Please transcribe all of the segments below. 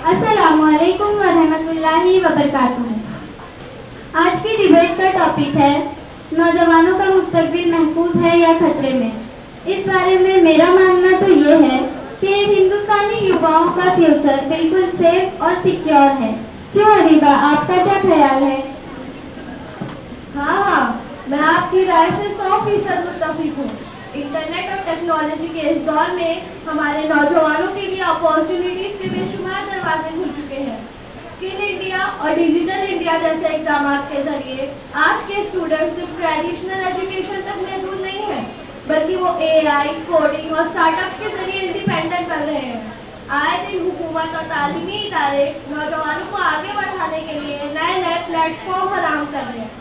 अस्सलामुअलैकुम वरहमतुल्लाहि वबरकातुहू। आज की डिबेट का टॉपिक है नौजवानों का मुस्तकबिल महफूज है या खतरे में। इस बारे में मेरा मानना तो ये है कि हिंदुस्तानी युवाओं का फ्यूचर बिल्कुल सेफ और सिक्योर है। क्यों अरीबा, आपका क्या ख्याल है? हाँ, मैं आपकी राय से 100% मुत्तफिक हूँ। इंटरनेट और टेक्नोलॉजी के इस दौर में हमारे नौजवानों के लिए अपॉर्चुनिटीज के बेशुमार दरवाजे खुल चुके हैं। स्किल इंडिया और डिजिटल इंडिया जैसे एग्जाम के जरिए आज के स्टूडेंट्स सिर्फ ट्रेडिशनल एजुकेशन तक महदूद नहीं है, बल्कि वो AI, कोडिंग और स्टार्टअप के जरिए इंडिपेंडेंट बन रहे हैं। आए दिन हुकूमत और तालीमी इदारे नौजवानों को आगे बढ़ाने के लिए नए नए प्लेटफॉर्म फराहम कर रहे हैं।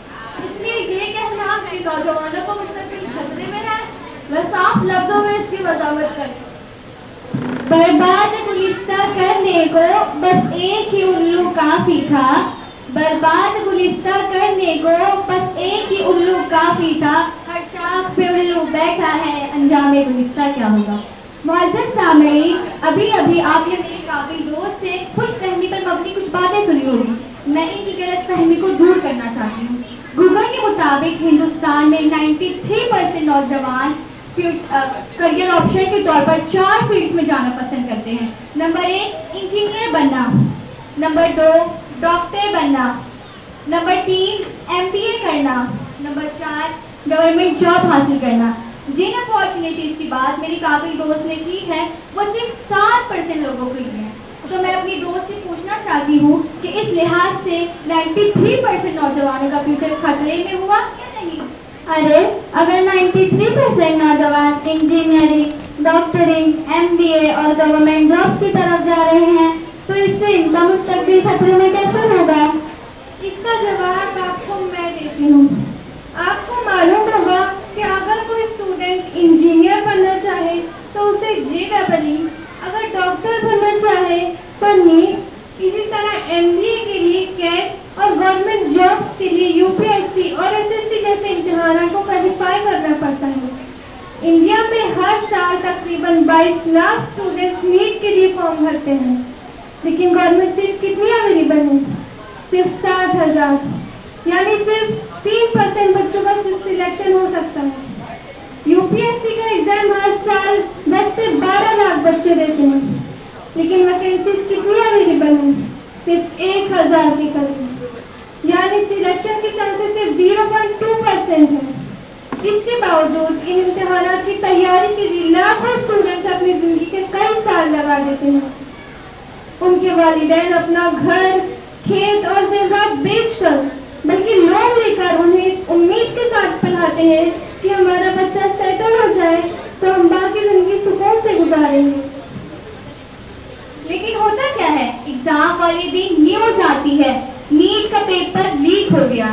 इसलिए ये कहना कि नौजवानों को मुस्तकिल खतरे में है, मैं साफ लफ्जों में इसकी वजाहत करूँ। बर्बाद गुलिस्ता करने को बस एक ही उल्लू काफी था। बर्बाद गुलिस्ता करने को बस एक ही उल्लू काफी था। हर शाख पे उल्लू बैठा है, अंजामे गुलिस्ता क्या होगा। मुअज़्ज़ज़ सामईन, अभी अभी आपने मेरे काबिल दोस्त से खुशफहमी पर मबनी कुछ बातें सुनी होगी। मैं इनकी गलत फहमी को दूर करना चाहती हूँ। गूगल के मुताबिक हिंदुस्तान में 93% नौजवान करियर ऑप्शन के तौर पर 4 फील्ड में जाना पसंद करते हैं। नंबर 1 इंजीनियर बनना, नंबर 2 डॉक्टर बनना, नंबर 3 MBA करना, नंबर 4 गवर्नमेंट जॉब हासिल करना। जिन अपॉर्चुनिटीज की बात मेरी काबिल दोस्त ने की है वो सिर्फ 7% लोगों के लिए है। तो मैं अपनी दोस्त से पूछना चाहती हूँ कि इस लिहाज से 93% नौजवानों का फ्यूचर खतरे में हुआ या नहीं? अरे, अगर 93% नौजवान इंजीनियरिंग, डॉक्टरिंग, MBA और गवर्नमेंट जॉब्स की तरफ जा रहे हैं तो इससे इनका मुस्तकबिल खतरे में कैसे होगा? इसका जवाब आपको मैं देती हूँ। आपको मालूम होगा कि अगर कोई स्टूडेंट इंजीनियर बनना चाहे तो उसे JEE, अगर डॉक्टर बनना चाहे तो NEET, इसी तरह MBA के लिए CAT और गवर्नमेंट जॉब के लिए UPSC और SSC जैसे इम्तिहानों को क्वालिफाई करना पड़ता है। इंडिया में हर साल तकरीबन 22 लाख स्टूडेंट्स NEET के लिए फॉर्म भरते हैं, लेकिन गवर्नमेंट सीट कितनी अवेलेबल है? सिर्फ 60,000, यानी सिर्फ 3% बच्चों का सिलेक्शन हो सकता है। UPSC का एग्जाम हर साल 10 से 12 लाख बच्चे देते हैं, लेकिन वैकेंसीज कितनी अवेलेबल है? सिर्फ 1,000 के करीब, यानी सिलेक्शन के चांसेस सिर्फ 0.2% है। इसके बावजूद इन इम्तिहानात की तैयारी के लिए लाखों स्टूडेंट्स अपनी जिंदगी के कई साल लगा देते हैं। उनके वालिदैन अपना घर, खेत और ज़राअत बेचकर बल्कि लोन लेकर उन्हें उम्मीद के साथ पढ़ाते हैं कि हमारा बच्चा सेटल हो जाए तो हम बाकी जिंदगी सुकून से गुजारेंगे। लेकिन होता क्या है, एग्जाम वाले दिन न्यूज आती है नीट का पेपर लीक हो गया।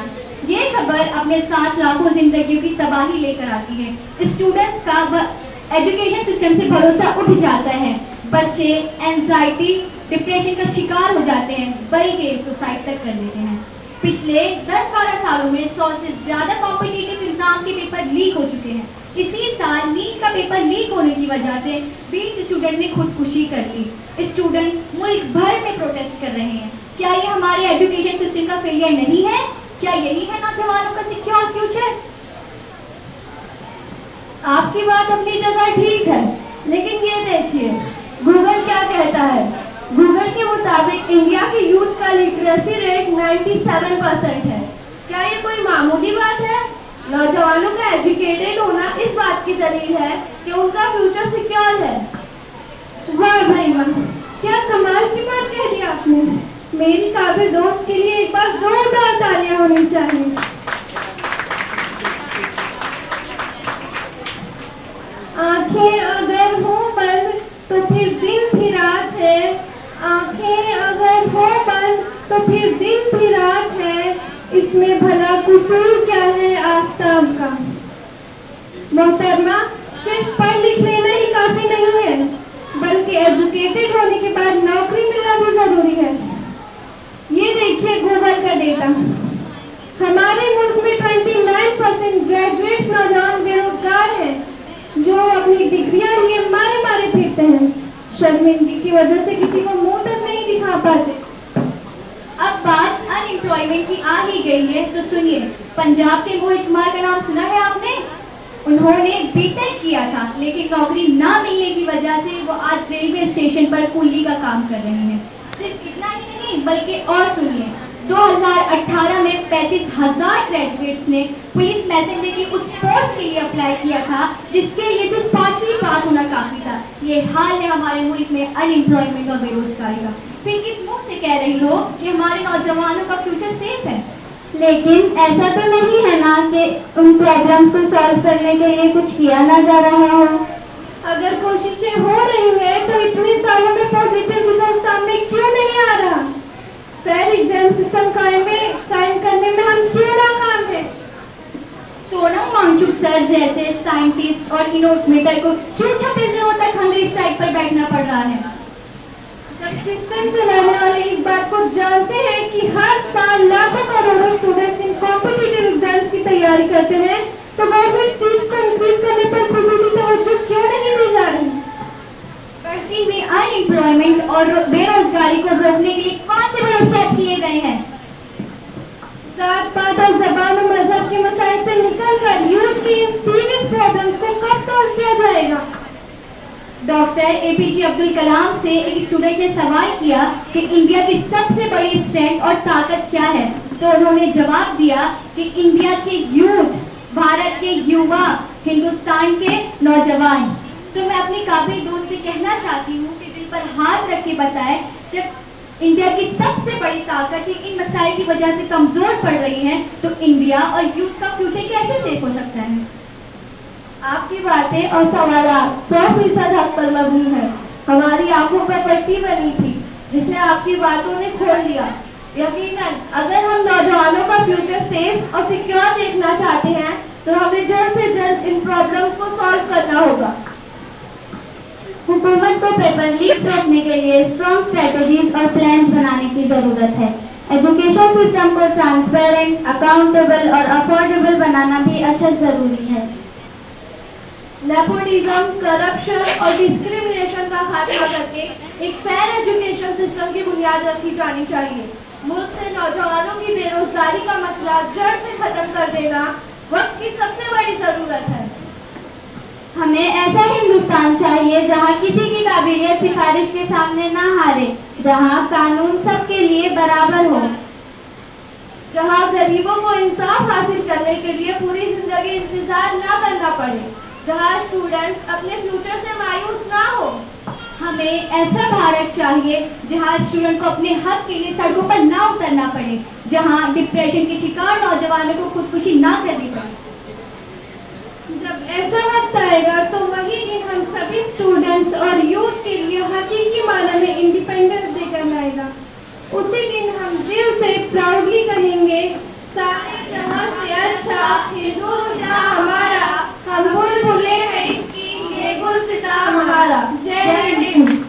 ये खबर अपने साथ लाखों जिंदगियों की तबाही लेकर आती है। स्टूडेंट्स का एजुकेशन सिस्टम से भरोसा उठ जाता है। बच्चे एंजाइटी, डिप्रेशन का शिकार हो जाते हैं, बल्कि सुसाइड तक कर लेते हैं। पिछले 10-12 सालों में 100 से ज्यादा कॉम्पिटिटिव एग्जाम के पेपर लीक हो चुके हैं। इसी साल नीट का पेपर लीक होने की वजह से 20 स्टूडेंट ने खुदकुशी कर ली। स्टूडेंट मुल्क भर में प्रोटेस्ट कर रहे हैं। क्या ये हमारे एजुकेशन सिस्टम का फेलियर नहीं है? क्या यही है नौजवानों का सिक्योर फ्यूचर? आपकी बात अपनी जगह ठीक है, लेकिन ये देखिए गूगल क्या कहता है। गूगल के मुताबिक इंडिया के यूथ का लिटरेसी रेट 97% है। क्या ये कोई मामूली बात है? नौजवानों का एजुकेटेड होना इस बात की दलील है कि उनका फ्यूचर सिक्योर है। वाह भाई वाह, क्या कमाल की बात कह दी आपने। मेरी काबिल दोस्त के लिए एक बार जोरदार तालियां होनी चाहिए। आंखें अगर हो बंद तो फिर दिन भी रात है। आंखें अगर हो बंद तो फिर दिन भी रात है। इसमें भला कसूर क्या है आफताब का। मोहतरमा, सिर्फ पढ़ लिख लेना ही काफी नहीं है, बल्कि एजुकेटेड होने के बाद नौकरी मिलना भी जरूरी है। ये देखिए गूगल का डेटा। हमारे मुल्क में 29% ग्रेजुएट नौजवान बेरोजगार हैं। देखते हैं, शर्मिंदगी की वजह से किसी को मुंह तक नहीं दिखा पाते। अब बात अनएम्प्लॉयमेंट की आ ही गई है तो सुनिए, पंजाब के मोहित कुमार का नाम सुना है आपने? उन्होंने बीटेक किया था, लेकिन नौकरी ना मिलने की वजह से वो आज रेलवे स्टेशन पर कूली का काम कर रहे हैं। सिर्फ इतना ही नहीं, बल्कि और सुनिए, 2018 में 35,000 ग्रेजुएट्स ने पुलिस मैसेंजर की उस पोस्ट के लिए अप्लाई किया था जिसके लिए सिर्फ 5वीं पास होना काफी था। ये हाल है हमारे मुल्क में अनएम्प्लॉयमेंट और बेरोजगारी का। फिर किस मुंह से कह रही हो कि हमारे नौजवानों का फ्यूचर सेफ है? लेकिन ऐसा तो नहीं है ना कि उन प्रॉब्लम्स को सॉल्व करने के लिए कुछ किया ना जा रहा हो। अगर कोशिशें हो रही है तो इतने सालों में पॉजिटिव रिजल्ट सामने क्यों नहीं आ रहा? फेयर एग्जाम सिस्टम कायम करने में हम क्यों नाकाम हैं? सोनम वांगचुक सर जैसे साइंटिस्ट और इनोवेटर को क्यों 26 दिनों तक हंगरी स्ट्राइक पर बैठना पड़ रहा है? जब सिस्टम चलाने वाले इस बात को जानते हैं कि हर साल लाखों करोड़ों स्टूडेंट्स इन कॉम्पिटिटिव एग्जाम्स की तैयारी करते हैं, तो गवर्नमेंट फीस को इंक्रीज करने पर खुसूसी तवज्जो क्यों नहीं दी जा रही? बढ़ती हुई अनएम्प्लॉयमेंट और बेरोजगारी को रोकने के लिए कौन से बड़े स्टेप लिए गए हैं? जात पात और जबान और मजहब के मसाइल से निकलकर यूथ की इन सीरियस प्रॉब्लम्स को कब सॉल्व किया जाएगा? डॉक्टर एपीजे अब्दुल कलाम से एक स्टूडेंट ने सवाल किया कि इंडिया की सबसे बड़ी स्ट्रेंथ और ताकत क्या है, तो उन्होंने जवाब दिया कि इंडिया के यूथ, भारत के युवा, हिंदुस्तान के नौजवान। तो मैं अपनी काबिल दोस्त से कहना चाहती हूँ कि दिल पर हाथ रख के बताए, जब इंडिया की सबसे बड़ी ताकत ही इन मसाइल की वजह से कमजोर पड़ रही है, तो इंडिया और यूथ का फ्यूचर कैसे सेफ हो सकता है? आपकी बातें और सवालात 100% हक पर मबनी है। हमारी आंखों पर पट्टी बनी थी जिसने आपकी बातों ने खोल दिया। यकीनन अगर हम नौजवानों का फ्यूचर सेफ और सिक्योर देखना चाहते हैं तो हमें जल्द से जल्द इन प्रॉब्लम्स को सॉल्व करना होगा। हुकूमत को पेपर लीक रोकने के लिए स्ट्रॉन्ग स्ट्रेटजीज और प्लान बनाने की जरूरत है। एजुकेशन सिस्टम को ट्रांसपेरेंट, अकाउंटेबल और अफोर्डेबल बनाना भी अशद जरूरी है। नेपोटिज्म, करप्शन और डिस्क्रिमिनेशन का खात्मा करके एक फेयर एजुकेशन सिस्टम की बुनियाद रखी जानी चाहिए। मुल्क से नौजवानों की बेरोजगारी का मसला जड़ से खत्म कर देना वक्त की सबसे बड़ी जरूरत है। हमें ऐसा हिंदुस्तान चाहिए जहां किसी की काबिलियत सिफारिश के सामने ना हारे, जहां कानून सबके लिए बराबर हो, जहां गरीबों को इंसाफ हासिल करने के लिए पूरी जिंदगी इंतजार ना करना पड़े, जहां स्टूडेंट्स अपने फ्यूचर से मायूस ना हो। हमें ऐसा भारत चाहिए जहां स्टूडेंट को अपने हक के लिए सड़कों पर ना उतरना पड़े, जहां डिप्रेशन के शिकार नौजवानों को खुदकुशी ना करनी पड़े। जब ऐसा वक्त आएगा तो वही दिन हम सभी स्टूडेंट्स और यूथ के लिए हकीकी मायने में इंडिपेंडेंस डे कहलाएगा। उसी दिन हम दिल से प्राउडली कहेंगे, सारे जहां से अच्छा हिंदुस्तान हमारा, हम भूल भुले हैं इसकी, ये गुलसिता हमारा। जय हिंद।